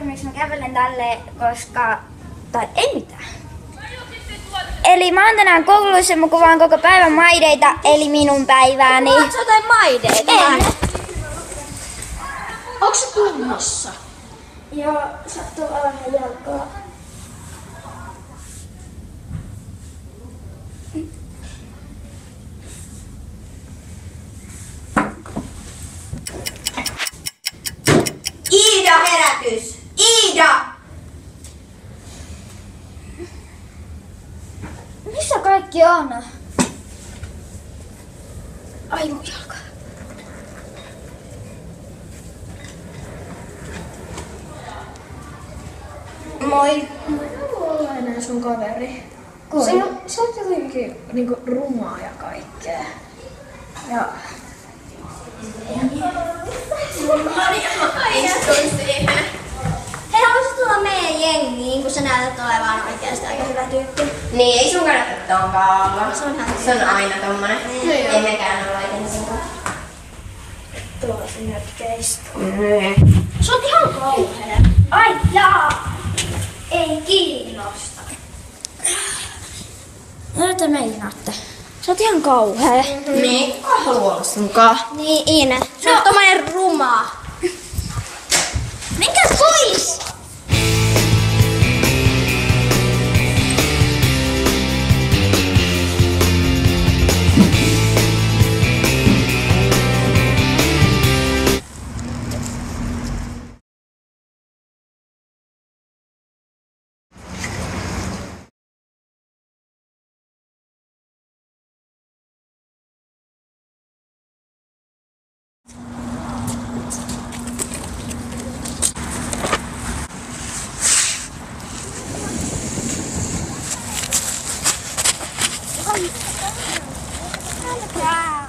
miksi mä kävelen tälleen, koska... Tai ei mitään. Eli mä oon tänään kouluissa, mä kuvaan koko päivän maideita, eli minun päivääni. Kuvaatko jotain maideita? En. Onks se kunnossa? Joo, sattuu vähän jalkaa. Iida, herätys! Iida! Missä kaikki on? Ai mun jalka. Moi. Mä en olla enää sun kaveri. Sä oot jotenkin niinku rumaa ja kaikkea. Ja... Hei, haluaisit tulla meidän jengiin, kun sä näytät olevan oikeasti aika hyvä tyyppi? Niin, ei sun kannata tonkaan olla. Se on aina tommonen. Ei mekään olla jotenkin. Tuolla se nötkeistä. Se on ihan kauhea. Ai jaa! Ei kiinnosta. Mitä meinaatte? Sä oot ihan kauhea. Niin, kuka haluaa olla sunkaan? Niin, Iine. Se on tommonen ruma. Menkää pois!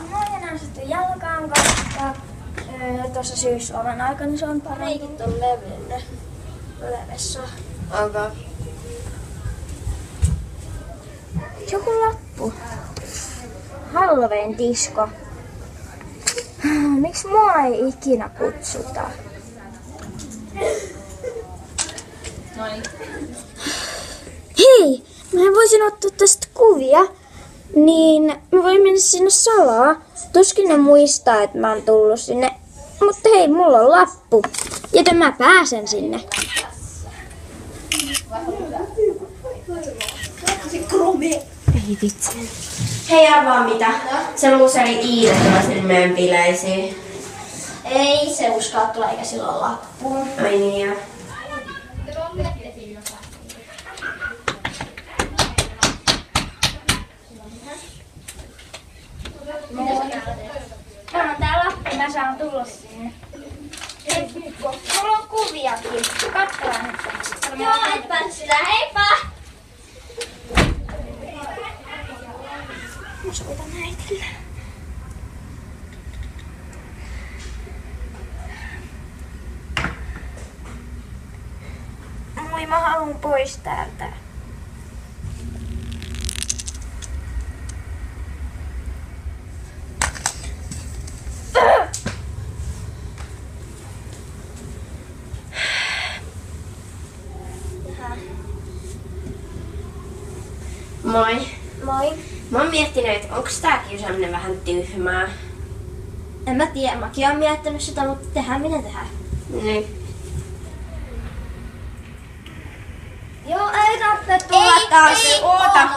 Mä oon enää sitten jalkaan, koska tuossa syysloman aikana se on parempi. Reikit on levinnyt. Levessä. Okay. Joku lappu. Halloween disko. Miksi mua ei ikinä kutsuta? Noin. Hei! Mä voisin ottaa tästä kuvia. Niin mä voin mennä sinne salaa. Tuskin ne muistaa, että mä oon tullut sinne. Mutta hei, mulla on lappu. Joten mä pääsen sinne. Ei vitsi. Hei, arvaa mitä? Se luuseri Iida tulee sinne meidän bileisiin. Ei se uskalla tulla eikä silloin lappuun. Ai niin joo. Mulla on tää lappu, mä saan tulla sinne. Mulla on kuviakin. Katsotaan nyt. Joo, et pääse sitä. Heippa! Mä soitan äitille. Moi, mä haluun pois täältä. Moi. Moi. Mä oon miettinyt, että onks tää kiusaaminen vähän tyhmää. En mä tiedä, mäkin oon miettinyt sitä, mutta tehdään minä tehdään. Niin. Joo, ei tarvitse tulla taas. Oota.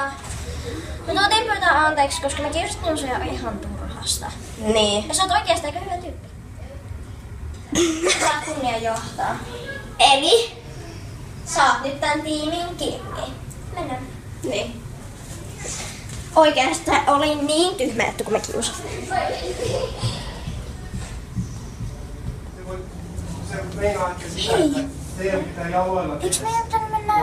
Mä tuotiin pyytää anteeksi, koska mä kiusasin sua ihan turhasta. Niin. Ja sä oot oikeesti aika hyvä tyyppi. Saa kunnia johtaa. Eli? Sä oot nyt tän tiimin kingi. Mennään. Niin. Oikeesti oli niin tyhmä juttu, kun mä kiusasin. Hei! Eiks meidän pitänyt mennä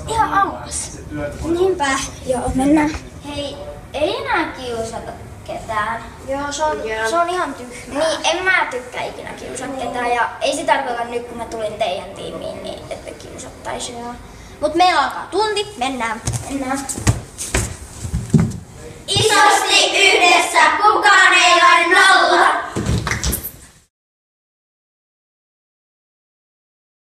ihan alas? Niinpä. Joo, mennään. Hei, ei enää kiusata ketään. Joo, se on ihan tyhmä. Niin, en mä tykkää ikinä kiusata ketään ja ei se tarkoita nyt kun mä tulin teidän tiimiin, niin että kiusattaisi. Mut meillä alkaa tunti, mennään. Mennään. Isosti yhdessä, kukaan ei ole nolla.